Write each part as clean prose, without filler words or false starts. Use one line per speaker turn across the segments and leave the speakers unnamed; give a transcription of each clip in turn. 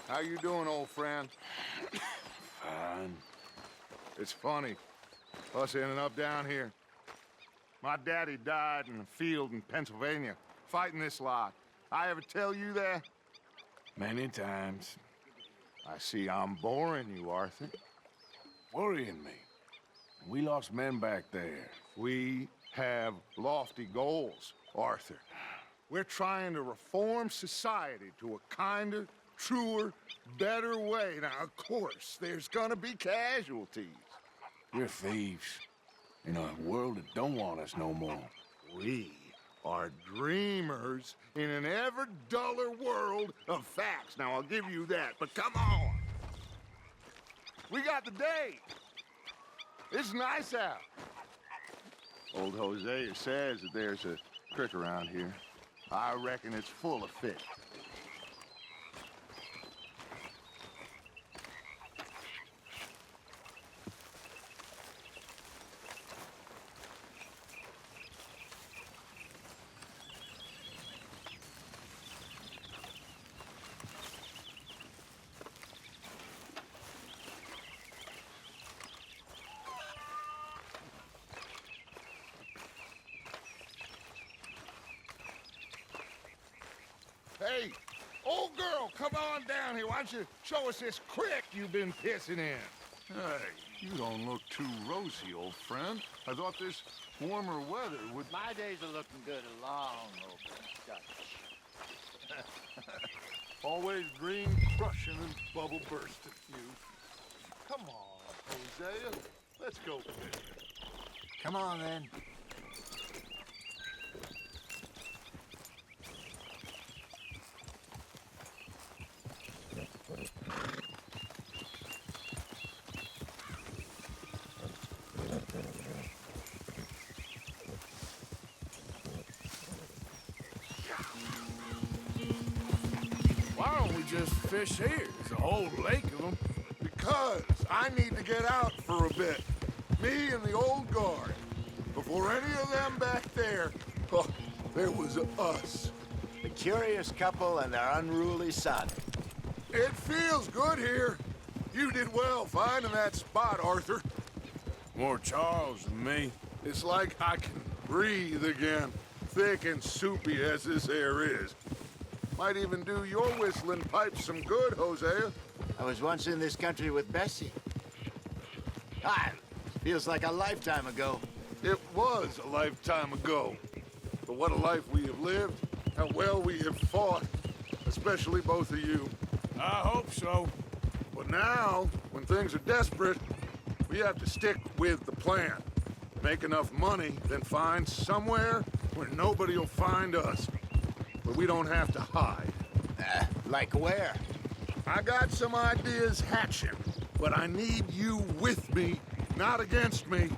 How you doing, old friend?
Fine.
It's funny, us ending up down here. My daddy died in a field in Pennsylvania, fighting this lot. I ever tell you that?
Many times.
I see I'm boring you, Arthur.
Worrying me. We lost men back there.
We have lofty goals, Arthur. We're trying to reform society to a kinder, truer, better way. Now, of course, there's gonna be casualties.
We're thieves. In a world that don't want us no more.
We are dreamers in an ever duller world of facts. Now, I'll give you that, but come on. We got the day. It's nice out. Old Hosea says that there's a creek around here. I reckon it's full of fish. Hey, old girl, come on down here. Why don't you show us this creek you've been pissing in?
Hey, you don't look too rosy, old friend. I thought this warmer weather would...
My days are looking good along over Dutch.
Always green crushing and bubble bursting, you. Come on, Hosea. Let's go fishing.
Come on, then.
Why don't we just fish here? There's a whole lake of them.
Because I need to get out for a bit. Me and the old guard. Before any of them back there, oh, there was us.
The curious couple and their unruly son.
It feels good here. You did well finding that spot, Arthur.
More Charles than me.
It's like I can breathe again, thick and soupy as this air is. Might even do your whistling pipes some good, Hosea.
I was once in this country with Bessie. Feels like a lifetime ago.
It was a lifetime ago. But what a life we have lived, how well we have fought, especially both of you.
I hope so.
But now, when things are desperate, we have to stick with the plan. Make enough money, then find somewhere where nobody will find us. Where we don't have to hide.
Like where?
I got some ideas hatching, but I need you with me, not against me.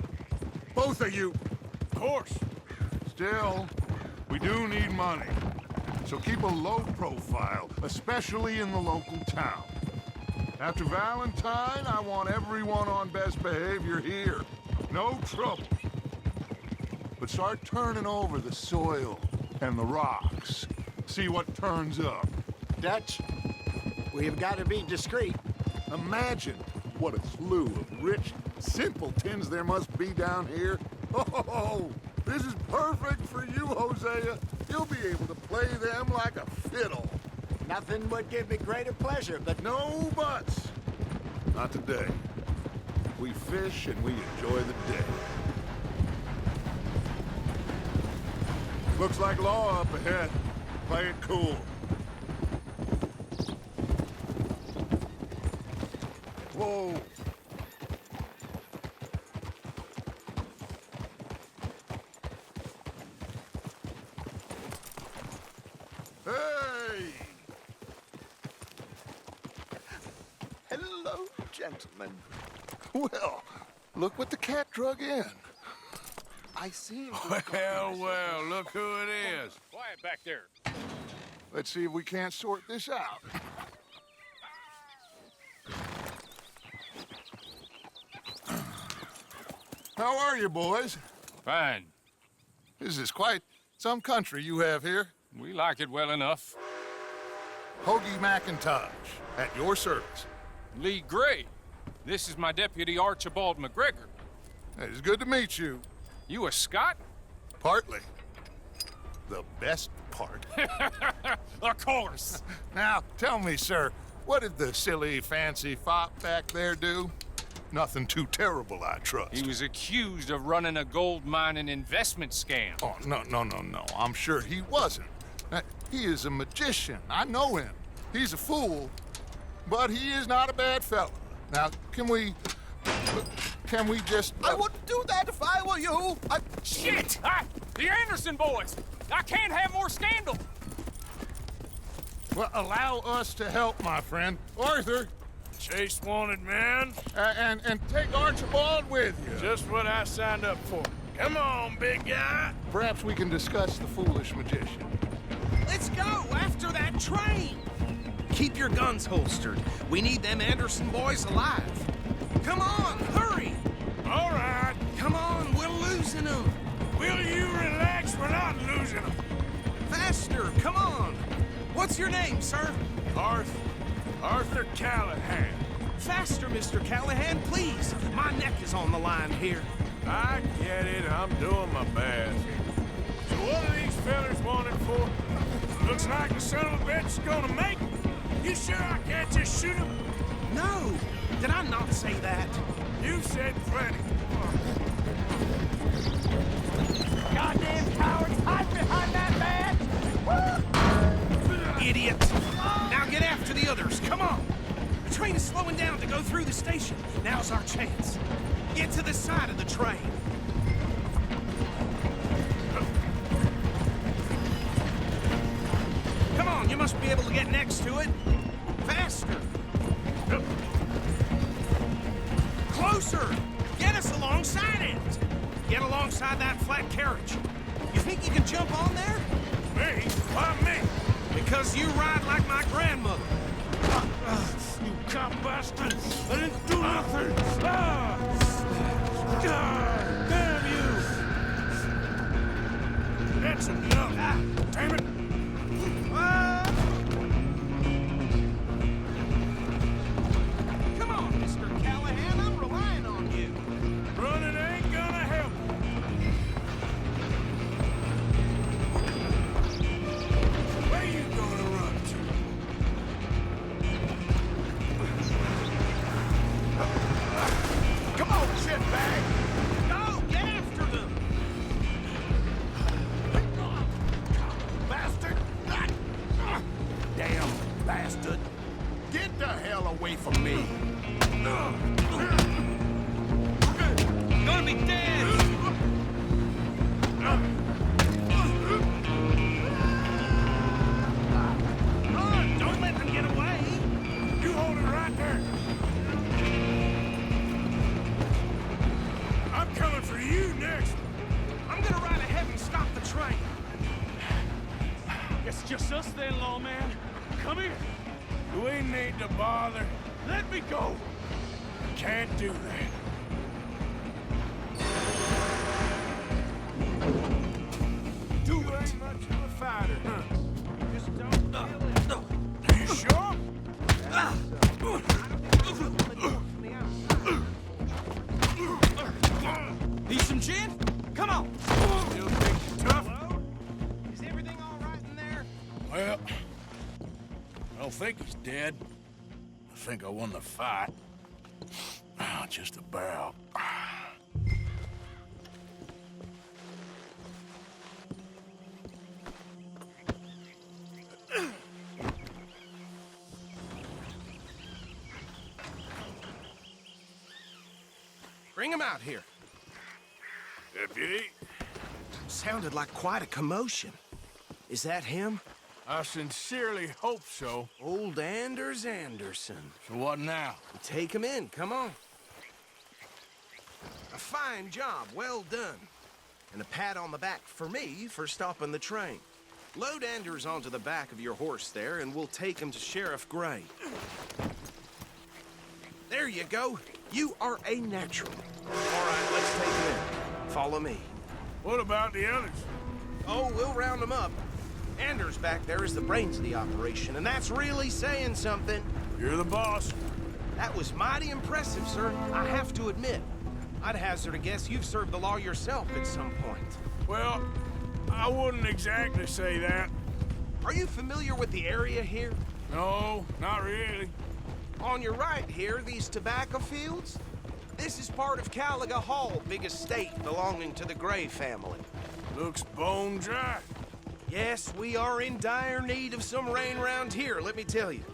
Both of you.
Of course.
Still, we do need money. So keep a low profile, especially in the local town. After Valentine, I want everyone on best behavior here. No trouble. But start turning over the soil and the rocks. See what turns up.
Dutch, we've got to be discreet.
Imagine what a slew of rich simpletons there must be down here. Oh, this is perfect for you, Hosea. You'll be able to play them like a fiddle.
Nothing would give me greater pleasure, but
No buts. Not today. We fish and we enjoy the day. Looks like law up ahead. Play it cool. Whoa. Hey!
hello, gentlemen.
Well, look what the cat drug in. I see him.
Well, look who it is.
Quiet back there.
Let's see if we can't sort this out. How are you, boys?
Fine.
This is quite some country you have here.
We like it well enough.
Hoagie McIntosh, at your service.
Lee Gray. This is my deputy Archibald McGregor.
It's good to meet you.
You a Scot?
Partly. The best part.
Of course.
Now, tell me, sir, what did the silly, fancy fop back there do? Nothing too terrible, I trust.
He was accused of running a gold mining investment scam.
Oh, no. I'm sure he wasn't. He is a magician. I know him. He's a fool, but he is not a bad fellow. Now, can we just...
I wouldn't do that if I were you.
Shit! The Anderson boys! I can't have more scandal!
Well, allow us to help, my friend. Arthur,
Chase wanted, man.
and take Archibald with you.
Just what I signed up for. Come on, big guy.
Perhaps we can discuss the foolish magician.
Let's go after that train. Keep your guns holstered. We need them Anderson boys alive. Come on, hurry.
All right.
Come on, we're losing them.
Will you relax? We're not losing them.
Faster, come on. What's your name, sir?
Arthur Callahan.
Faster, Mr. Callahan, please. My neck is on the line here.
I get it. I'm doing my best. So what are these fellas wanted for? Looks like the son of a bitch is gonna make it. You sure I can't just shoot him?
No, did I not say that?
You said plenty.
Goddamn cowards, hide behind that man!
Idiot. Now get after the others, come on. The train is slowing down to go through the station. Now's our chance. Get to the side of the train. Come on, you must be able to get next to it. Faster. Closer. Get us alongside it. Get alongside that flat carriage. You think you can jump on there?
Me? Why me?
Because you ride like my grandmother.
You cop bastard! I didn't do nothing! God damn you! That's enough! Damn it!
Come on, Mr. Callahan, I'm relying on you.
Running ain't gonna help! Where you gonna run to? Come on, shitbag!
Go, get after them.
Bastard! Damn bastard! Get the hell away from me!
Gonna be dead. Run, don't let them get away.
You hold it right there! I'm coming for you next!
I'm gonna ride ahead and stop the train.
It's just us then, lawman. Come here.
We need to bother.
Let me go.
Can't do that.
Do
You
it.
ain't much of a fighter, huh?
Just don't kill it.
You sure?
Need some gin? Come on.
Still think you're tough?
Is everything all right in there?
Well, I don't think he's dead. I think I won the fight. Just about.
Bring him out here.
Deputy,
Sounded like quite a commotion. Is that him?
I sincerely hope so.
Old Anders Anderson.
So what now?
Take him in, come on. A fine job, well done. And a pat on the back for me for stopping the train. Load Anders onto the back of your horse there, and we'll take him to Sheriff Gray. There you go. You are a natural. All right, let's take him in. Follow me.
What about the others?
Oh, we'll round them up. Anders back there is the brains of the operation, and that's really saying something.
You're the boss.
That was mighty impressive, sir. I have to admit. I'd hazard a guess you've served the law yourself at some point.
Well, I wouldn't exactly say that.
Are you familiar with the area here?
No, not really.
On your right here, these tobacco fields? This is part of Caliga Hall, big estate belonging to the Gray family.
Looks bone dry.
Yes, we are in dire need of some rain round here, let me tell you.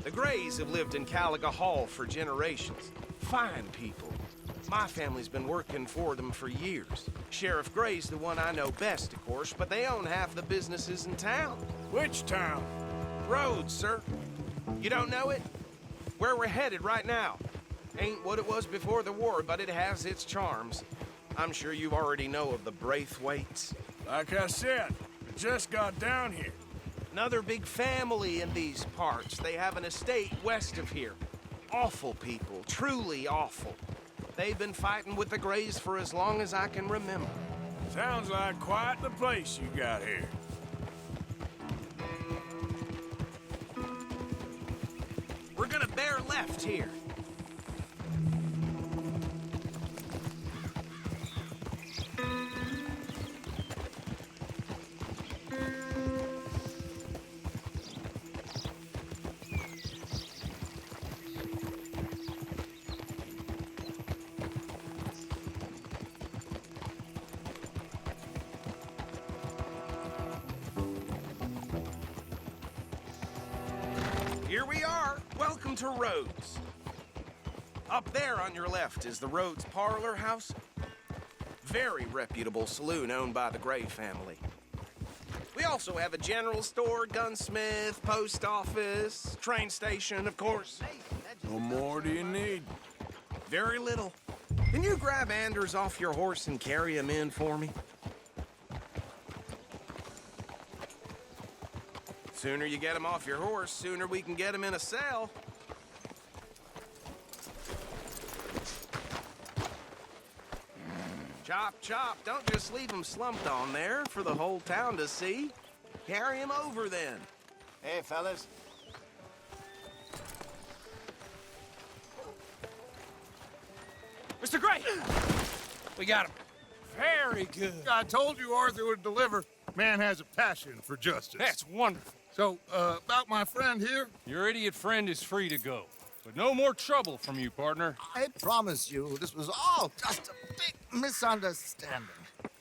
The Grays have lived in Caliga Hall for generations. Fine people. My family's been working for them for years. Sheriff Gray's the one I know best, of course, but they own half the businesses in town.
Which town?
Rhodes, sir. You don't know it? Where we're headed right now. Ain't what it was before the war, but it has its charms. I'm sure you already know of the Braithwaites.
Like I said, I just got down here.
Another big family in these parts. They have an estate west of here. Awful people, truly awful. They've been fighting with the Grays for as long as I can remember.
Sounds like quite the place you got here.
We're gonna bear left here. Here we are. Welcome to Rhodes. Up there on your left is the Rhodes Parlor House. Very reputable saloon owned by the Gray family. We also have a general store, gunsmith, post office, train station, of course.
What more do you need?
Very little. Can you grab Anders off your horse and carry him in for me? Sooner you get him off your horse, sooner we can get him in a cell. Chop, chop. Don't just leave him slumped on there for the whole town to see. Carry him over then.
Hey, fellas.
Mr. Gray! We got him. Very good.
I told you Arthur would deliver. Man has a passion for justice.
That's wonderful.
So, about my friend here?
Your idiot friend is free to go. But no more trouble from you, partner.
I promise you, this was all just a big misunderstanding.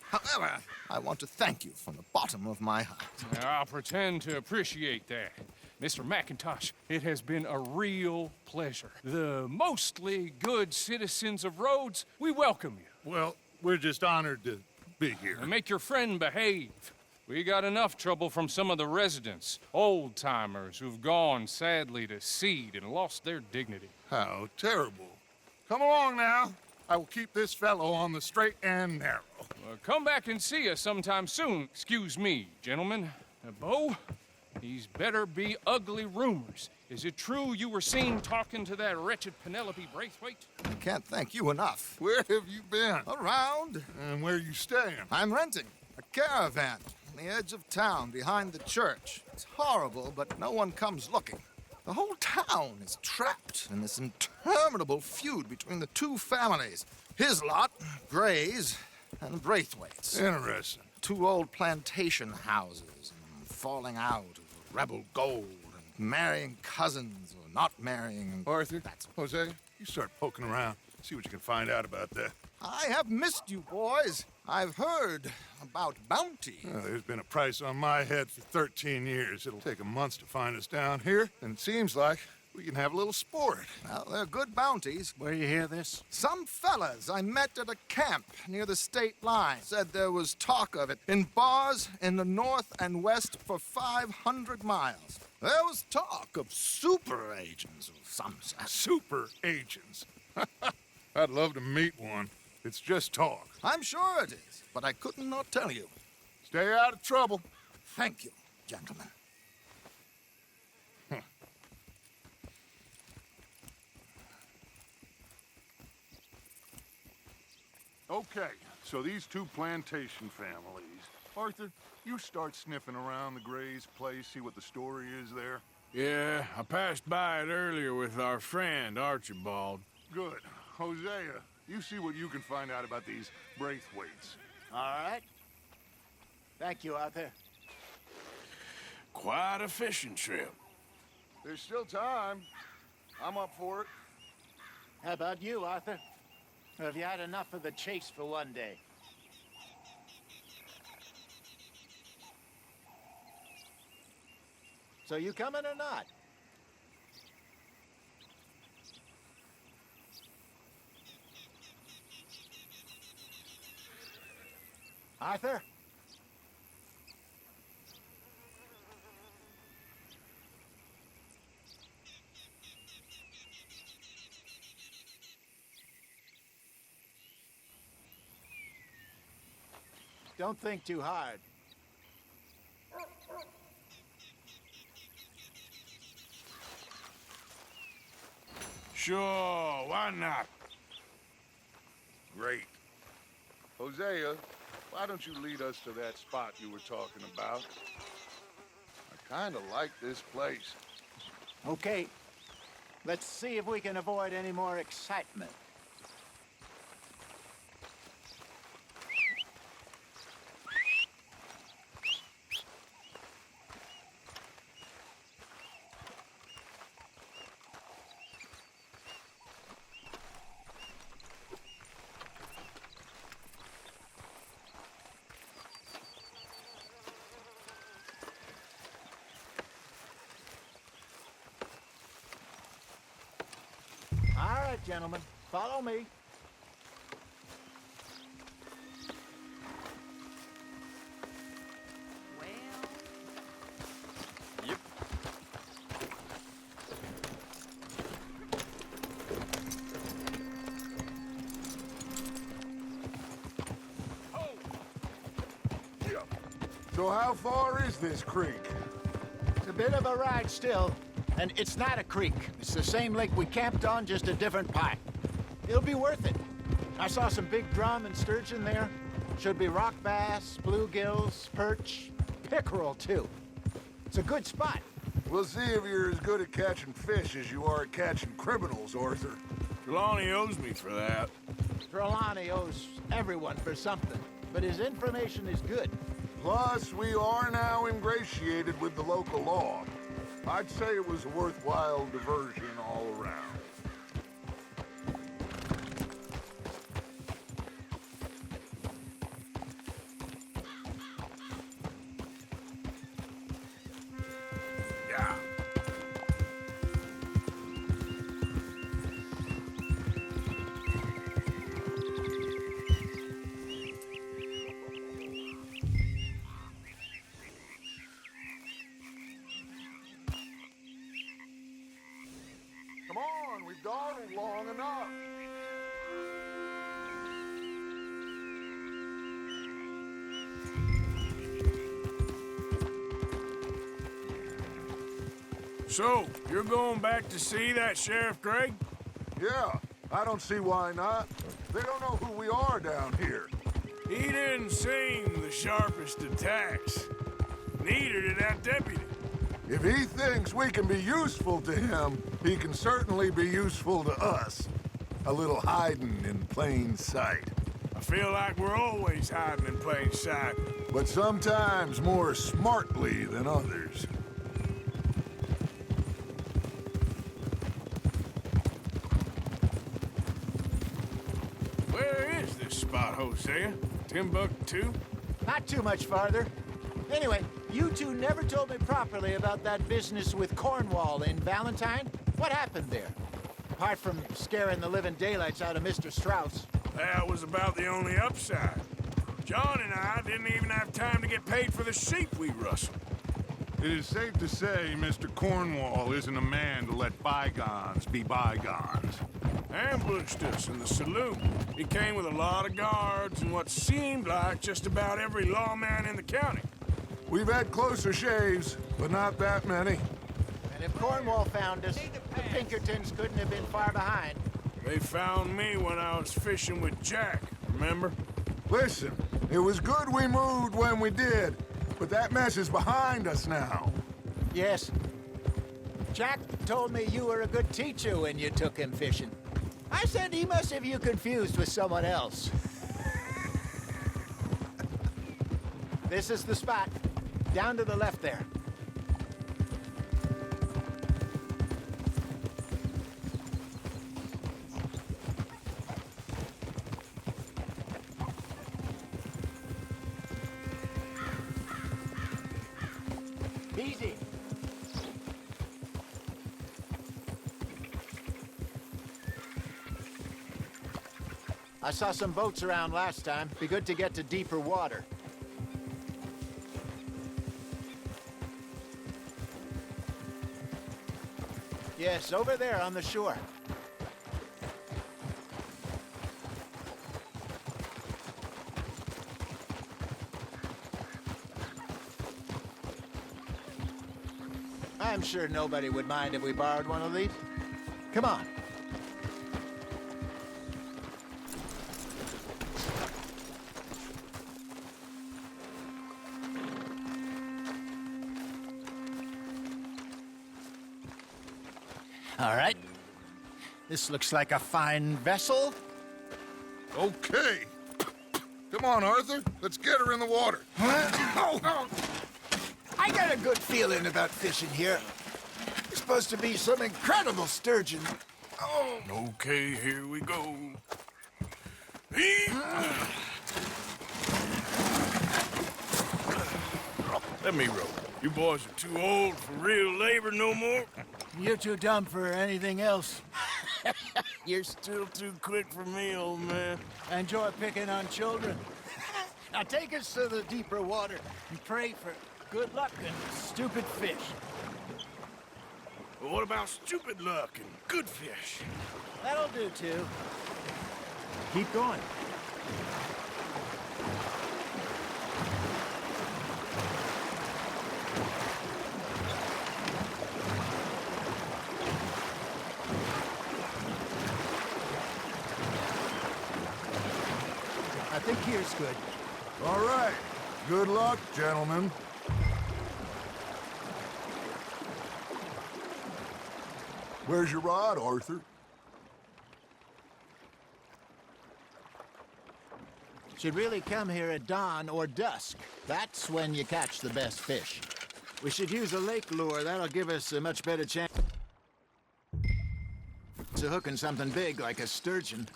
However, I want to thank you from the bottom of my heart.
I'll pretend to appreciate that. Mr. McIntosh, it has been a real pleasure. The mostly good citizens of Rhodes, we welcome you.
Well, we're just honored to be here.
And make your friend behave. We got enough trouble from some of the residents, old-timers who've gone, sadly, to seed and lost their dignity.
How terrible. Come along now. I will keep this fellow on the straight and narrow.
Come back and see us sometime soon. Excuse me, gentlemen. Bo, these better be ugly rumors. Is it true you were seen talking to that wretched Penelope Braithwaite?
I can't thank you enough.
Where have you been?
Around,
And where you staying?
I'm renting a caravan on the edge of town behind the church. It's horrible, but no one comes looking. The whole town is trapped in this interminable feud between the two families. His lot, Gray's, and Braithwaite's.
Interesting.
Two old plantation houses, and falling out over rebel gold, and marrying cousins or not marrying. And
Arthur,
That's
Jose, you start poking around. See what you can find out about that.
I have missed you, boys. I've heard about bounty.
There's been a price on my head for 13 years. It'll take a month to find us down here, and it seems like we can have a little sport.
Well, they're good bounties.
Where you hear this?
Some fellas I met at a camp near the state line said there was talk of it in bars in the north and west for 500 miles. There was talk of super agents of some sort.
Super agents. I'd love to meet one. It's just talk.
I'm sure it is, but I couldn't not tell you.
Stay out of trouble.
Thank you, gentlemen.
Okay, so these two plantation families, Arthur, you start sniffing around the Gray's place, see what the story is there.
Yeah, I passed by it earlier with our friend, Archibald.
Good. Hosea, you see what you can find out about these Braithwaites.
All right. Thank you, Arthur.
Quite a fishing trip.
There's still time. I'm up for it.
How about you, Arthur? Or have you had enough of the chase for one day? So you coming or not? Arthur? Don't think too hard.
Sure, why not?
Great. Hosea, why don't you lead us to that spot you were talking about? I kind of like this place.
Okay. Let's see if we can avoid any more excitement. All right, gentlemen, follow me.
Yep.
So how far is this creek?
It's a bit of a ride still, and it's not a creek. It's the same lake we camped on, just a different part. It'll be worth it. I saw some big drum and sturgeon there. Should be rock bass, bluegills, perch, pickerel too. It's a good spot.
We'll see if you're as good at catching fish as you are at catching criminals, Arthur.
Trelawney owes me for that.
Trelawney owes everyone for something, but his information is good.
Plus, we are now ingratiated with the local law. I'd say it was a worthwhile diversion all around.
Yeah.
Come on, we've dawdled long enough.
So, you're going back to see that Sheriff Gregg?
Yeah, I don't see why not. They don't know who we are down here.
He didn't seem the sharpest attacks. Neither did that deputy.
If he thinks we can be useful to him, he can certainly be useful to us. A little hiding in plain sight.
I feel like we're always hiding in plain sight.
But sometimes more smartly than others.
Where is this spot, Hosea? Timbuktu?
Not too much farther. Anyway, you two never told me properly about that business with Cornwall in Valentine. What happened there? Apart from scaring the living daylights out of Mr. Strauss.
That was about the only upside. John and I didn't even have time to get paid for the sheep we rustled.
It is safe to say Mr. Cornwall isn't a man to let bygones be bygones.
Ambushed us in the saloon. He came with a lot of guards and what seemed like just about every lawman in the county.
We've had closer shaves, but not that many.
And if Cornwall found us, the Pinkertons couldn't have been far behind.
They found me when I was fishing with Jack, remember?
Listen, It was good we moved when we did, but that mess is behind us now.
Yes. Jack told me you were a good teacher when you took him fishing. I said he must have you confused with someone else. This is the spot. Down to the left there. Easy. I saw some boats around last time. Be good to get to deeper water. Yes, over there on the shore. I'm sure nobody would mind if we borrowed one of these. Come on. All right. This looks like a fine vessel.
Okay. Come on, Arthur. Let's get her in the water.
I got a good feeling about fishing here. There's supposed to be some incredible sturgeon. Oh,
Okay, here we go. Let me row. You boys are too old for real labor no more.
you're too dumb for anything else.
You're still too quick for me, old man.
Enjoy picking on children. Now take us to the deeper water and pray for good luck and stupid fish.
But what about stupid luck and good fish?
That'll do, too. Keep going. I think here's good.
All right. Good luck, gentlemen. Where's your rod, Arthur?
Should really come here at dawn or dusk. That's when you catch the best fish. We should use a lake lure. That'll give us a much better chance of hooking something big like a sturgeon.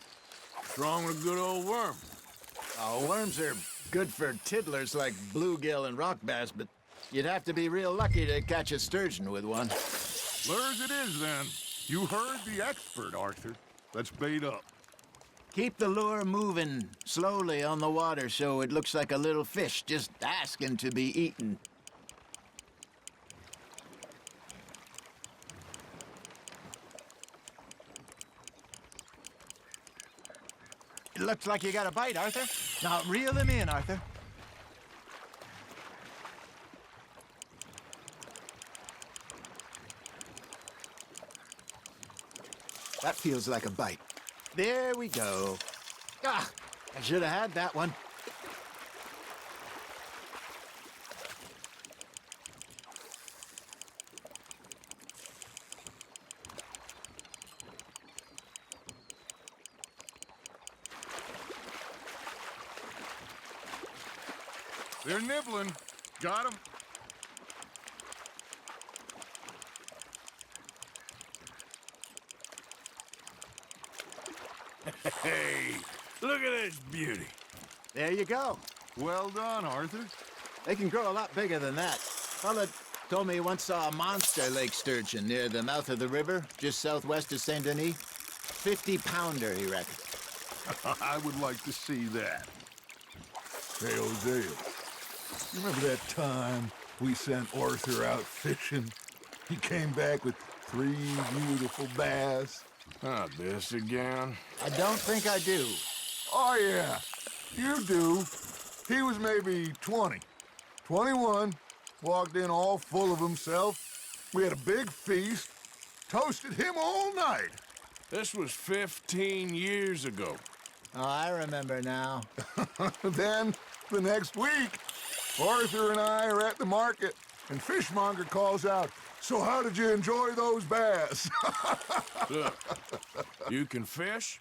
What's wrong with a good old worm?
Oh, worms are good for tiddlers like bluegill and rock bass, but you'd have to be real lucky to catch a sturgeon with one.
Lures it is, then. You heard the expert, Arthur. Let's bait up.
Keep the lure moving slowly on the water so it looks like a little fish just asking to be eaten. It looks like you got a bite, Arthur. Now reel him in, Arthur. That feels like a bite. There we go. Ah, I should have had that one.
They're nibbling. Got 'em.
Hey, look at this beauty.
There you go.
Well done, Arthur.
They can grow a lot bigger than that. Fella told me he once saw a monster lake sturgeon near the mouth of the river, just southwest of Saint Denis. 50-pounder, he reckoned.
I would like to see that. Hey, Hosea. You remember that time we sent Arthur out fishing? He came back with 3 beautiful bass.
Not this again.
I don't think I do.
Oh, yeah. You do. He was maybe 20. 21. Walked in all full of himself. We had a big feast. Toasted him all night.
This was 15 years ago.
Oh, I remember now.
Then the next week, Arthur and I are at the market, and Fishmonger calls out, "So how did you enjoy those bass?"
Look, you can fish,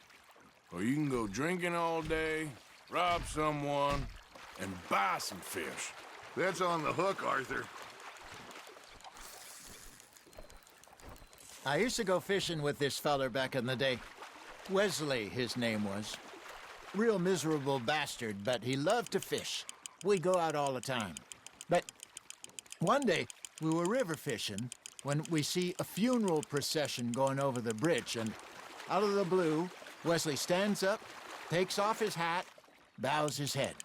or you can go drinking all day, rob someone, and buy some fish.
That's on the hook, Arthur.
I used to go fishing with this feller back in the day. Wesley, his name was. Real miserable bastard, but he loved to fish. We'd go out all the time. But one day, we were river fishing when we see a funeral procession going over the bridge, and out of the blue, Wesley stands up, takes off his hat, bows his head.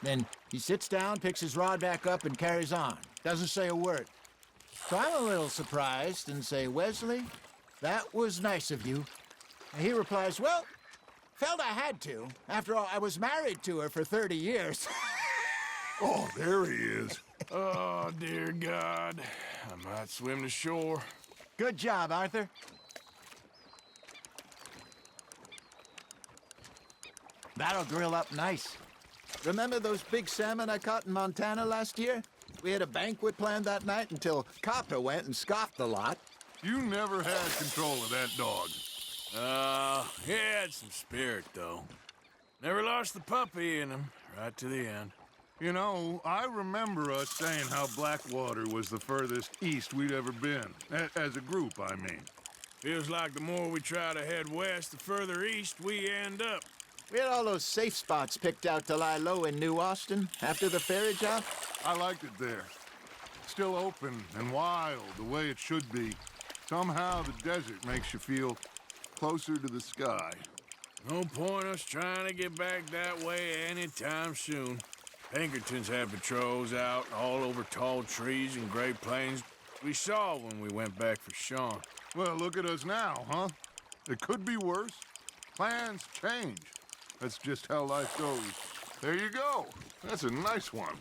Then he sits down, picks his rod back up, and carries on. Doesn't say a word. So I'm a little surprised and say, "Wesley, that was nice of you." And he replies, "Well, felt I had to. After all, I was married to her for 30 years.
Oh, there he is.
Oh, dear God. I might swim to shore.
Good job, Arthur. That'll grill up nice. Remember those big salmon I caught in Montana last year? We had a banquet planned that night until Copper went and scoffed the lot.
You never had control of that dog.
He had some spirit, though. Never lost the puppy in him, right to the end.
You know, I remember us saying how Blackwater was the furthest east we'd ever been. As a group, I mean.
Feels like the more we try to head west, the further east we end up.
We had all those safe spots picked out to lie low in New Austin after the ferry job.
I liked it there. Still open and wild, the way it should be. Somehow the desert makes you feel closer to the sky.
No point us trying to get back that way anytime soon. Pinkertons had patrols out all over tall trees and Great Plains. We saw when we went back for Sean.
Well, look at us now, huh? It could be worse. Plans change. That's just how life goes. There you go. That's a nice one.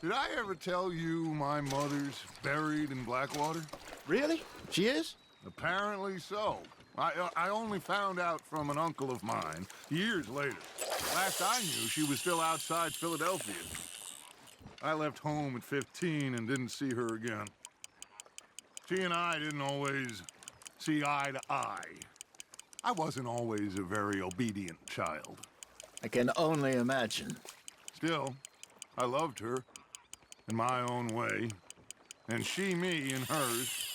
Did I ever tell you my mother's buried in Blackwater?
Really? She is?
Apparently so. I only found out from an uncle of mine years later. Last I knew, she was still outside Philadelphia. I left home at 15 and didn't see her again. She and I didn't always see eye to eye. I wasn't always a very obedient child.
I can only imagine.
Still, I loved her in my own way, and she me in hers.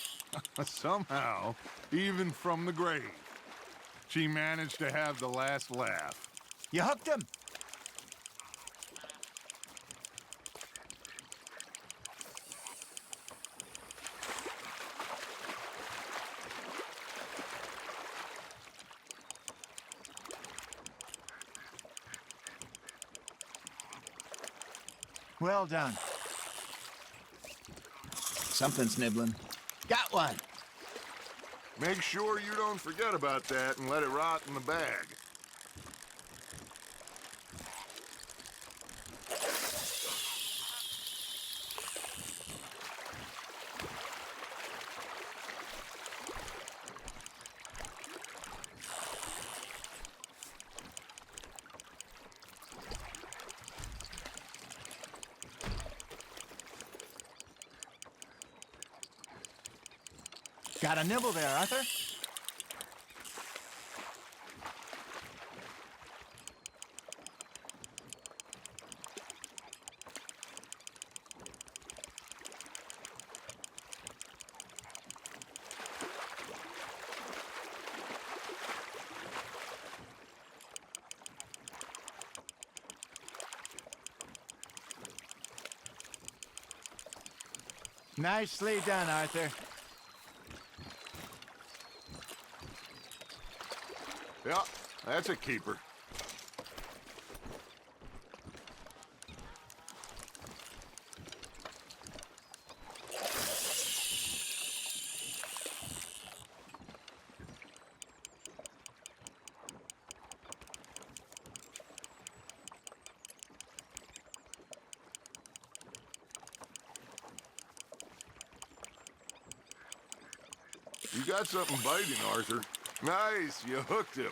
Somehow, even from the grave, she managed to have the last laugh.
You hooked him? Well done. Something's nibbling. Got one.
Make sure you don't forget about that and let it rot in the bag.
Got a nibble there, Arthur? Nicely done, Arthur.
Yeah, that's a keeper. You got something biting, Arthur. Nice, you hooked him.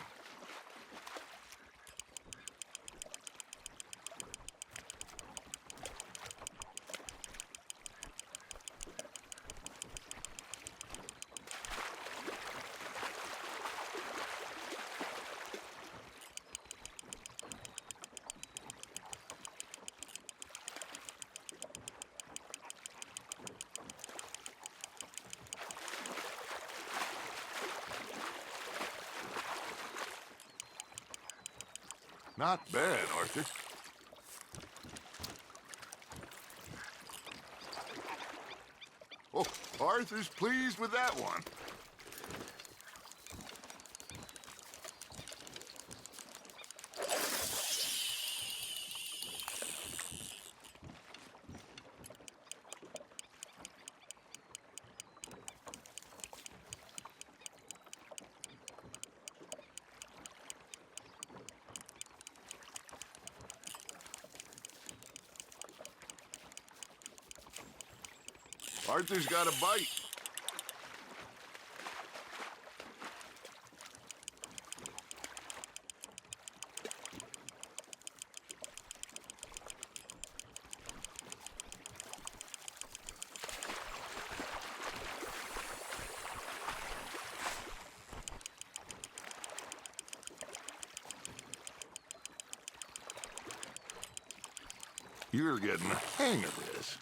Not bad, Arthur. Oh, Arthur's pleased with that one. Arthur's got a bite. You're getting the hang of this.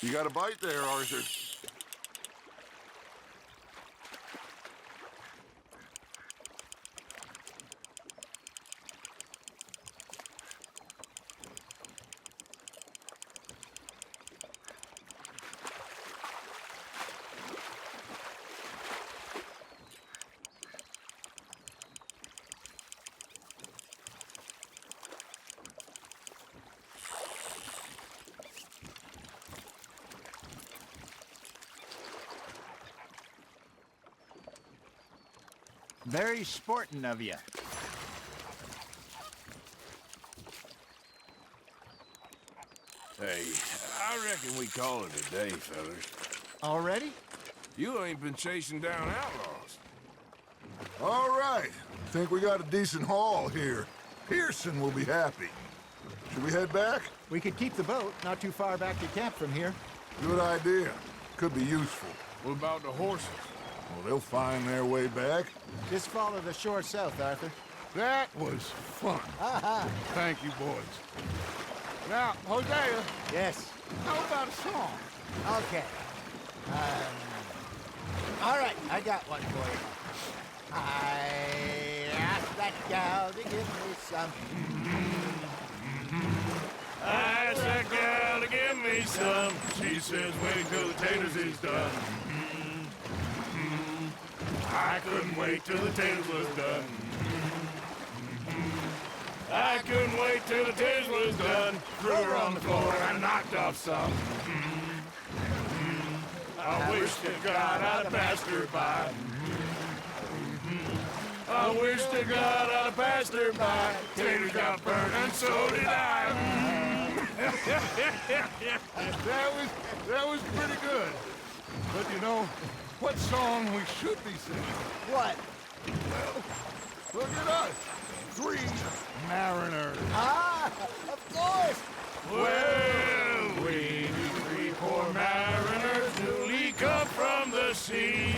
You got a bite there, Arthur.
Very sporting of you.
Hey, I reckon we call it a day, fellas.
Already?
You ain't been chasing down outlaws.
All right. Think we got a decent haul here. Pearson will be happy. Should we head back?
We could keep the boat not too far back to camp from here.
Good idea. Could be useful.
What about the horses?
Well, they'll find their way back.
Just follow the shore south, Arthur.
That was fun. Thank you, boys. Now, Hosea,
Yes.
how about a song?
Okay. All right, I got one for you. I asked that gal to give me some.
I asked that gal to give me some. She says, wait till the taters is done. I couldn't wait till the taters was done. I couldn't wait till the taters was done. Threw her on the floor and I knocked off some. I wish to God I'd have passed her by. I wish to God I'd have passed her by. Taters got burned and so did I.
That was pretty good. But you know, what song we should be singing?
What?
Look at us. 3 mariners.
Ah, of course.
Well, we three poor mariners newly come from the seas.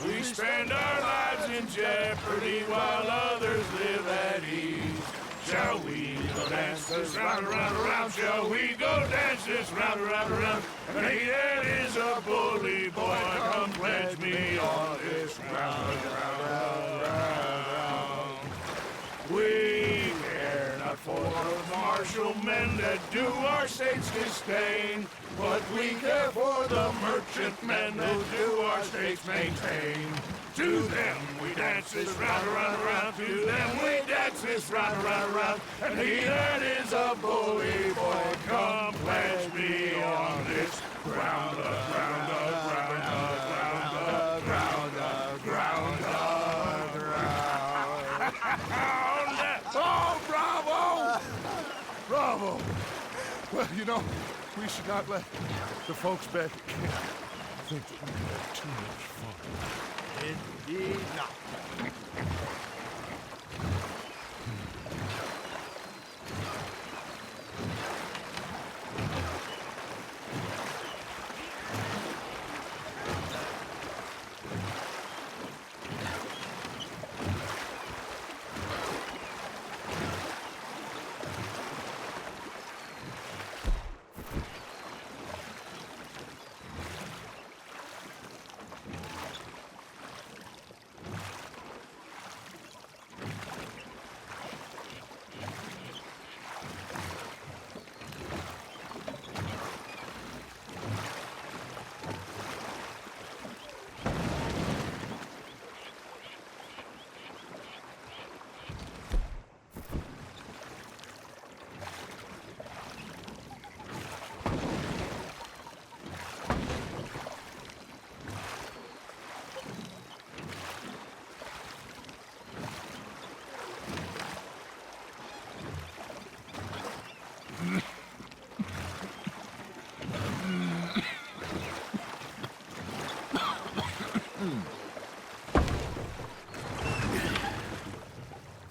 We spend our lives in jeopardy while others live at ease. Shall we go dance this round, around, around? Shall we go dance this round, around, around? And he that is a bully boy, come pledge me on this round, round, round. We care not for the martial men that do our state's disdain, but we care for the merchant men that do our state's maintain. To them we dance this round, around, around. To them we dance this round, around, around. And he that is a bully boy, come pledge me on this ground, ground, ground, ground, ground, ground, ground.
Oh, bravo! Bravo! Well, you know, we should not let the folks back at camp
think that we had too much fun.
Indeed not.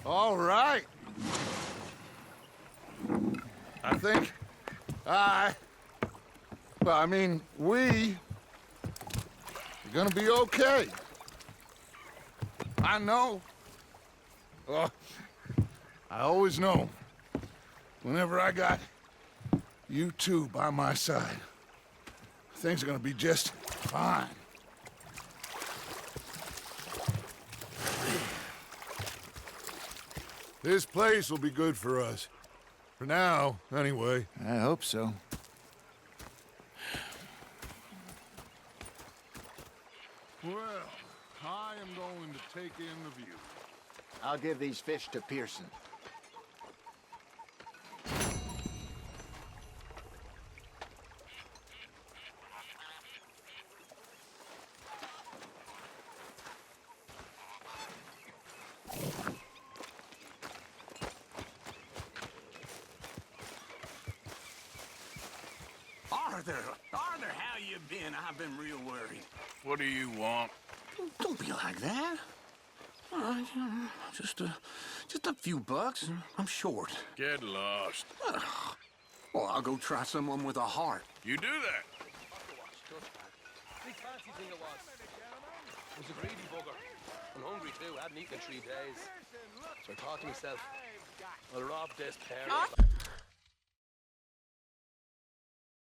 All right. I think well, I mean, we are gonna be okay. I know. Oh, I always know. Whenever I got you two by my side, things are gonna be just fine. This place will be good for us. For now, anyway.
I hope so.
Well, I am going to take in the view.
I'll give these fish to Pearson.
Arthur, how you been? I've been real worried.
What do you want?
Don't be like that. All right, just a few bucks. I'm short.
Get lost.
Well, I'll go try someone with a heart.
You do that.
Big fancy thing it was. It was a greedy bugger. I'm hungry too. I hadn't eaten in 3 days. So I thought to myself, I'll rob this pair.